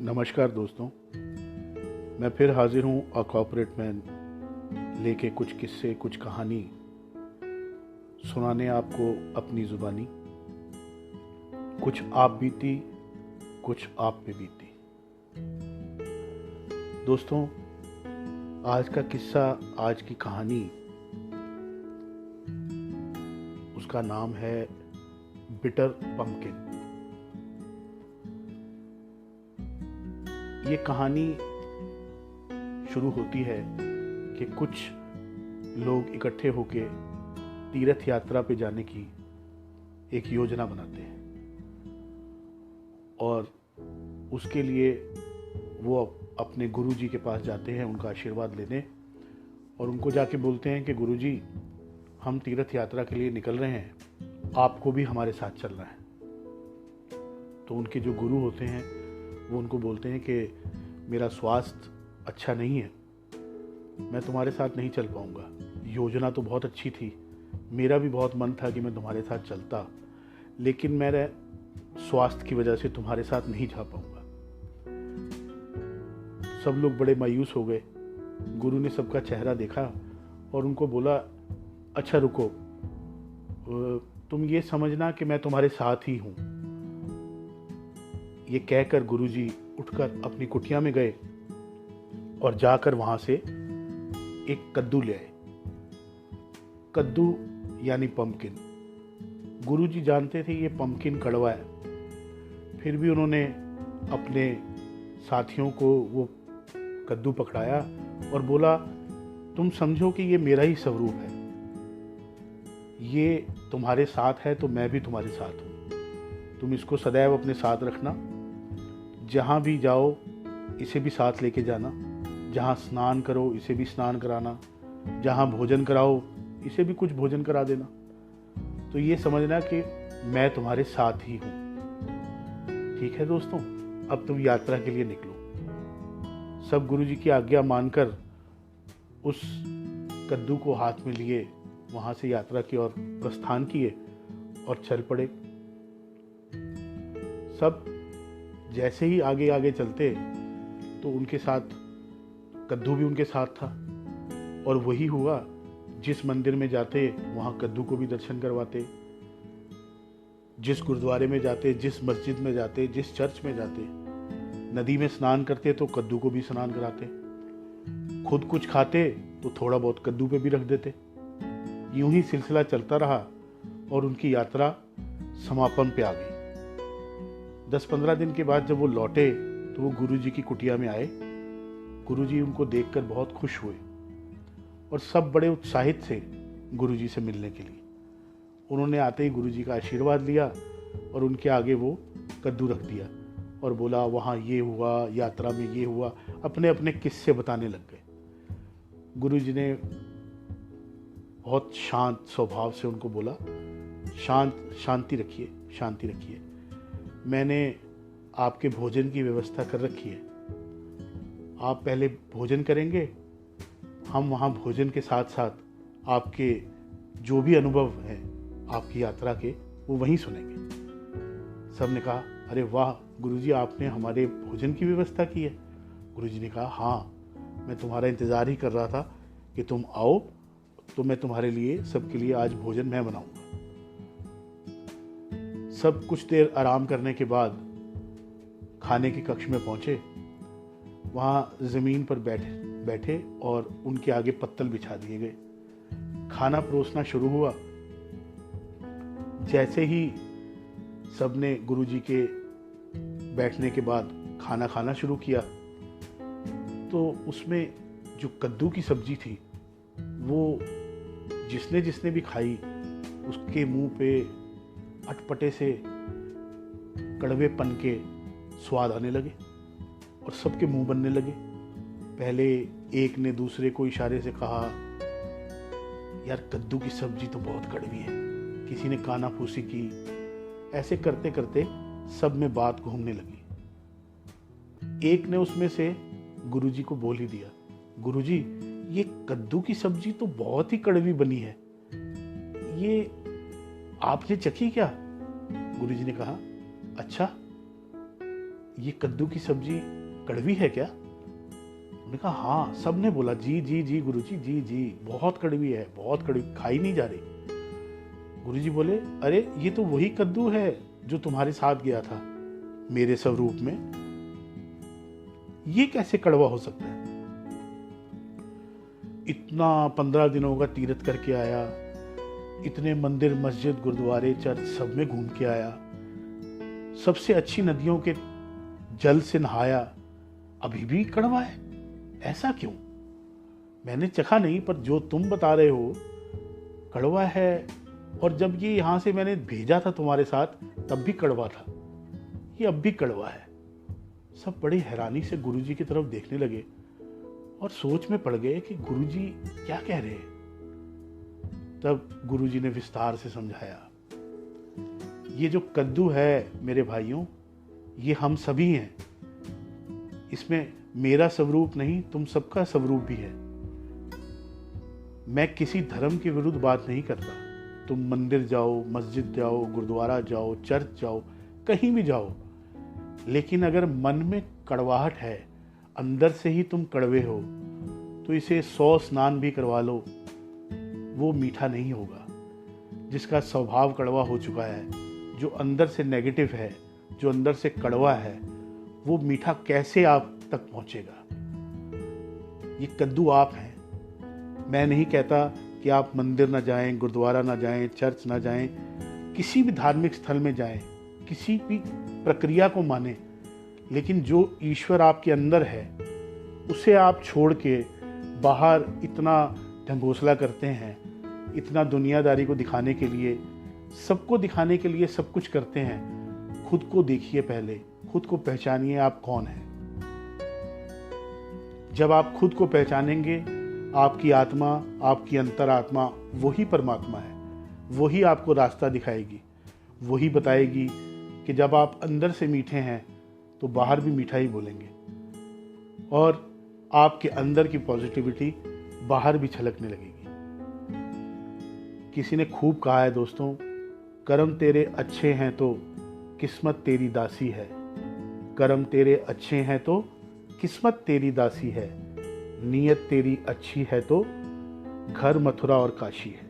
नमस्कार दोस्तों, मैं फिर हाजिर हूँ अ कॉर्पोरेट मैन लेके कुछ किस्से कुछ कहानी सुनाने आपको अपनी ज़ुबानी। कुछ आप बीती कुछ आप पे बीती। दोस्तों, आज का किस्सा, आज की कहानी, उसका नाम है बिटर पंपकिन। ये कहानी शुरू होती है कि कुछ लोग इकट्ठे होके तीर्थ यात्रा पे जाने की एक योजना बनाते हैं और उसके लिए वो अपने गुरुजी के पास जाते हैं उनका आशीर्वाद लेने, और उनको जाके बोलते हैं कि गुरुजी, हम तीर्थ यात्रा के लिए निकल रहे हैं, आपको भी हमारे साथ चलना है। तो उनके जो गुरु होते हैं वो उनको बोलते हैं कि मेरा स्वास्थ्य अच्छा नहीं है, मैं तुम्हारे साथ नहीं चल पाऊँगा। योजना तो बहुत अच्छी थी, मेरा भी बहुत मन था कि मैं तुम्हारे साथ चलता, लेकिन मेरे स्वास्थ्य की वजह से तुम्हारे साथ नहीं जा पाऊँगा। सब लोग बड़े मायूस हो गए। गुरु ने सबका चेहरा देखा और उनको बोला, अच्छा रुको, तुम ये समझना कि मैं तुम्हारे साथ ही हूँ। ये कहकर गुरुजी उठकर अपनी कुटिया में गए और जाकर वहां से एक कद्दू ले आए। कद्दू यानी पंपकिन। गुरुजी जानते थे ये पंपकिन कड़वा है, फिर भी उन्होंने अपने साथियों को वो कद्दू पकड़ाया और बोला, तुम समझो कि ये मेरा ही स्वरूप है, ये तुम्हारे साथ है तो मैं भी तुम्हारे साथ हूँ। तुम इसको सदैव अपने साथ रखना, जहाँ भी जाओ इसे भी साथ लेके जाना, जहाँ स्नान करो इसे भी स्नान कराना, जहाँ भोजन कराओ इसे भी कुछ भोजन करा देना। तो ये समझना कि मैं तुम्हारे साथ ही हूँ। ठीक है दोस्तों, अब तुम यात्रा के लिए निकलो। सब गुरुजी की आज्ञा मानकर उस कद्दू को हाथ में लिए वहाँ से यात्रा की ओर प्रस्थान किए और चल पड़े। सब जैसे ही आगे आगे चलते तो उनके साथ कद्दू भी उनके साथ था, और वही हुआ। जिस मंदिर में जाते वहाँ कद्दू को भी दर्शन करवाते, जिस गुरुद्वारे में जाते, जिस मस्जिद में जाते, जिस चर्च में जाते, नदी में स्नान करते तो कद्दू को भी स्नान कराते, खुद कुछ खाते तो थोड़ा बहुत कद्दू पे भी रख देते। यूं ही सिलसिला चलता रहा और उनकी यात्रा समापन पे आ गई। 10-15 दिन के बाद जब वो लौटे तो वो गुरुजी की कुटिया में आए। गुरुजी उनको देखकर बहुत खुश हुए और सब बड़े उत्साहित थे गुरुजी से मिलने के लिए। उन्होंने आते ही गुरुजी का आशीर्वाद लिया और उनके आगे वो कद्दू रख दिया और बोला, वहाँ ये हुआ, यात्रा में ये हुआ, अपने अपने किस्से बताने लग गए। गुरुजी ने बहुत शांत स्वभाव से उनको बोला, शांति रखिए, शांति रखिए। मैंने आपके भोजन की व्यवस्था कर रखी है, आप पहले भोजन करेंगे, हम वहाँ भोजन के साथ साथ आपके जो भी अनुभव हैं आपकी यात्रा के वो वहीं सुनेंगे। सब ने कहा, अरे वाह गुरुजी, आपने हमारे भोजन की व्यवस्था की है। गुरुजी ने कहा, हाँ, मैं तुम्हारा इंतज़ार ही कर रहा था कि तुम आओ, तो मैं तुम्हारे लिए, सबके लिए आज भोजन मैं बनाऊंगा। सब कुछ देर आराम करने के बाद खाने के कक्ष में पहुंचे। वहाँ ज़मीन पर बैठे और उनके आगे पत्तल बिछा दिए गए। खाना परोसना शुरू हुआ। जैसे ही सबने गुरुजी के बैठने के बाद खाना खाना शुरू किया तो उसमें जो कद्दू की सब्जी थी वो जिसने भी खाई उसके मुंह पे अटपटे से कड़वेपन के स्वाद आने लगे और सबके मुंह बनने लगे। पहले एक ने दूसरे को इशारे से कहा, यार कद्दू की सब्जी तो बहुत कड़वी है। किसी ने कानाफूसी की। ऐसे करते करते सब में बात घूमने लगी। एक ने उसमें से गुरुजी को बोल ही दिया, गुरुजी, ये कद्दू की सब्जी तो बहुत ही कड़वी बनी है, ये आपने चखी क्या? गुरुजी ने कहा, अच्छा, ये कद्दू की सब्जी कड़वी है क्या? उन्होंने कहा हाँ। सब ने बोला जी जी जी गुरुजी, जी जी, बहुत कड़वी है, बहुत कड़वी, खाई नहीं जा रही। गुरुजी बोले अरे ये तो वही कद्दू है जो तुम्हारे साथ गया था मेरे स्वरूप में, ये कैसे कड़वा हो सकता है? इतना 15 दिनों का तीर्थ करके आया, इतने मंदिर, मस्जिद, गुरुद्वारे, चर्च सब में घूम के आया, सबसे अच्छी नदियों के जल से नहाया, अभी भी कड़वा है, ऐसा क्यों? मैंने चखा नहीं, पर जो तुम बता रहे हो कड़वा है, और जब ये यहाँ से मैंने भेजा था तुम्हारे साथ तब भी कड़वा था, ये अब भी कड़वा है। सब बड़ी हैरानी से गुरुजी की तरफ देखने लगे और सोच में पड़ गए कि गुरुजी क्या कह रहे हैं। तब गुरुजी ने विस्तार से समझाया, ये जो कद्दू है मेरे भाइयों, ये हम सभी हैं, इसमें मेरा स्वरूप नहीं, तुम सबका स्वरूप भी है। मैं किसी धर्म के विरुद्ध बात नहीं करता, तुम मंदिर जाओ, मस्जिद जाओ, गुरुद्वारा जाओ, चर्च जाओ, कहीं भी जाओ, लेकिन अगर मन में कड़वाहट है, अंदर से ही तुम कड़वे हो, तो इसे 100 स्नान भी करवा लो, वो मीठा नहीं होगा। जिसका स्वभाव कड़वा हो चुका है, जो अंदर से नेगेटिव है, जो अंदर से कड़वा है, वो मीठा कैसे आप तक पहुंचेगा? ये कद्दू आप हैं। मैं नहीं कहता कि आप मंदिर ना जाएं, गुरुद्वारा ना जाएं, चर्च ना जाएं, किसी भी धार्मिक स्थल में जाएं, किसी भी प्रक्रिया को माने, लेकिन जो ईश्वर आपके अंदर है उसे आप छोड़ के बाहर इतना ढंगोसला करते हैं, इतना दुनियादारी को दिखाने के लिए, सबको दिखाने के लिए सब कुछ करते हैं। खुद को देखिए, पहले खुद को पहचानिए, आप कौन हैं। जब आप खुद को पहचानेंगे, आपकी आत्मा, आपकी अंतरात्मा वही परमात्मा है, वही आपको रास्ता दिखाएगी, वही बताएगी कि जब आप अंदर से मीठे हैं तो बाहर भी मीठा ही बोलेंगे, और आपके अंदर की पॉजिटिविटी बाहर भी छलकने लगेगी। किसी ने खूब कहा है दोस्तों, कर्म तेरे अच्छे हैं तो किस्मत तेरी दासी है, कर्म तेरे अच्छे हैं तो किस्मत तेरी दासी है, नीयत तेरी अच्छी है तो घर मथुरा और काशी है।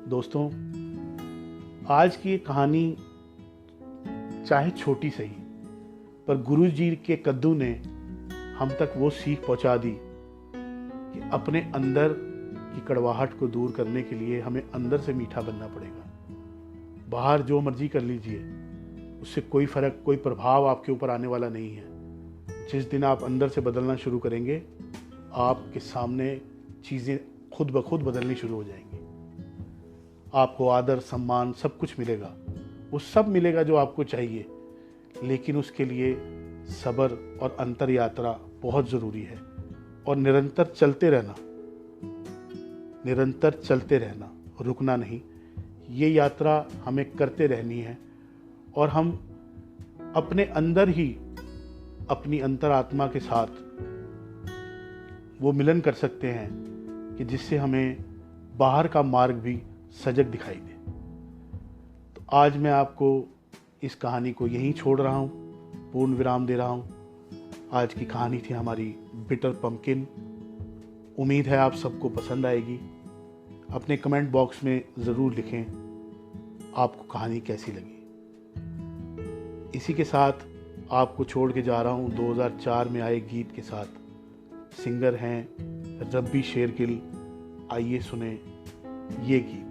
दोस्तों, आज की ये कहानी चाहे छोटी सही, पर गुरु जी के कद्दू ने हम तक वो सीख पहुंचा दी कि अपने अंदर की कड़वाहट को दूर करने के लिए हमें अंदर से मीठा बनना पड़ेगा। बाहर जो मर्जी कर लीजिए, उससे कोई फर्क, कोई प्रभाव आपके ऊपर आने वाला नहीं है। जिस दिन आप अंदर से बदलना शुरू करेंगे, आपके सामने चीज़ें खुद ब खुद बदलनी शुरू हो जाएंगी। आपको आदर, सम्मान, सब कुछ मिलेगा, वो सब मिलेगा जो आपको चाहिए, लेकिन उसके लिए सब्र और अंतर यात्रा बहुत ज़रूरी है, और निरंतर चलते रहना, निरंतर चलते रहना, रुकना नहीं। ये यात्रा हमें करते रहनी है, और हम अपने अंदर ही अपनी अंतरात्मा के साथ वो मिलन कर सकते हैं कि जिससे हमें बाहर का मार्ग भी सजग दिखाई दे। तो आज मैं आपको इस कहानी को यहीं छोड़ रहा हूँ, पूर्ण विराम दे रहा हूँ। आज की कहानी थी हमारी बिटर पंपकिन। उम्मीद है आप सबको पसंद आएगी। अपने कमेंट बॉक्स में ज़रूर लिखें आपको कहानी कैसी लगी। इसी के साथ आपको छोड़ के जा रहा हूँ 2004 में आए गीत के साथ। सिंगर हैं रब्बी शेरगिल। आइए सुने ये गीत।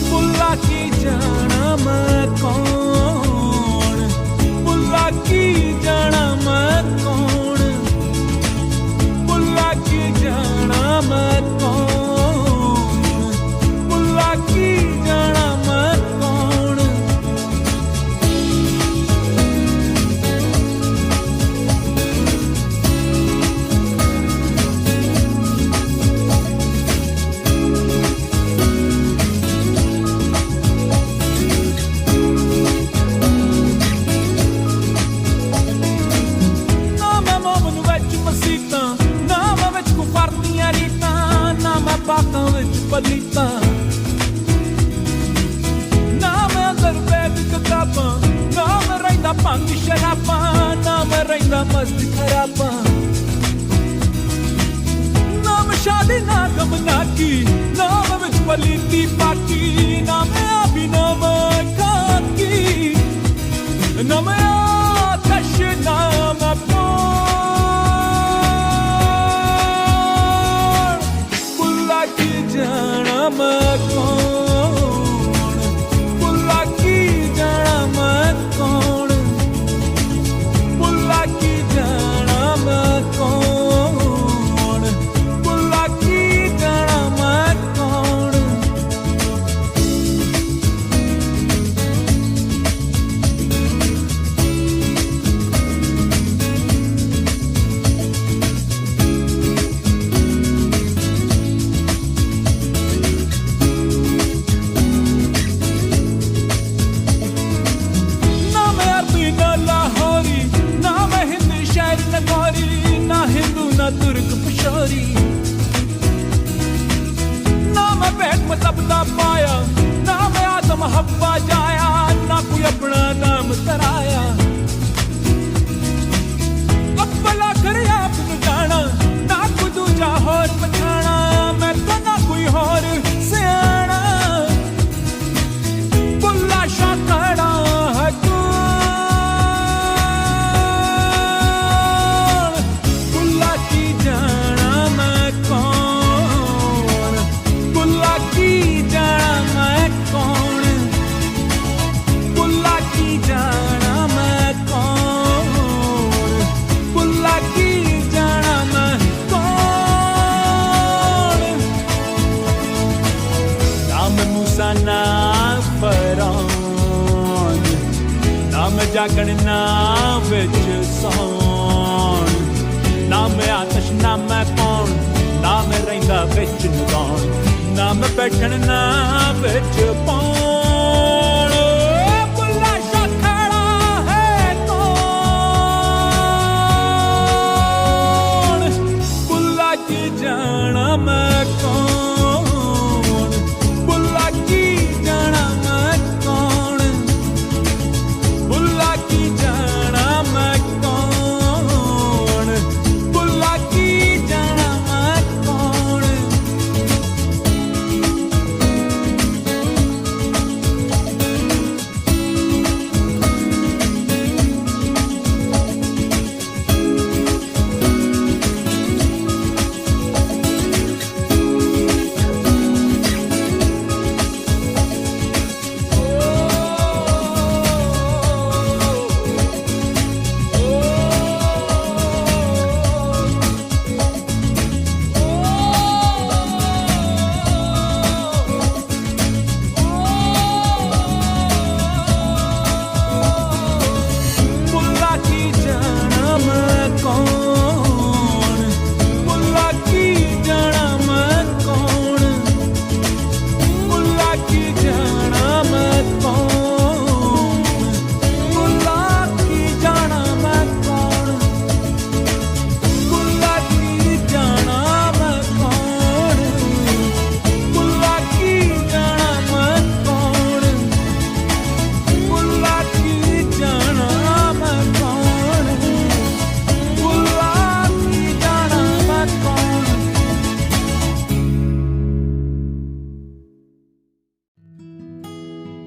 फुल करदा मस्त खराबा नाम शादी ना गम ना की नाम विच पलीती पाकी नाम अभिनव खाकी नाम आतश नाम प्राण बुला की जाना मैं कौन बुला की जाना मैं कौन बुला की जाना मैं कौन बुला की जाना मैं कौन ना मैं अरबी ना लाहौरी ना मैं हिंदी शायर न गौरी ना हिंदू ना तुर्क पशौरी ना मैं पेट में तबदा पाया ना मैं आदम हब्बा जाया ना कोई अपना नाम तराया अब्बला कर आप न जाना ना कोई दूजा होर पछाना मैं तो ना कोई होर सियाना बुल्ला शाह खड़ा है कौन बुल्ला की जाना मैं कौन बुल्ला की जाना मैं कौन बुल्ला की जाना मैं कौन बुल्ला की जाना मैं कौन नाम मूसा ना फरौन नाम जागण ना विच सौन नाम आतश ना मैं कौन नाम रहिंदा विच नगाउण नाम बैठण ना विच पौण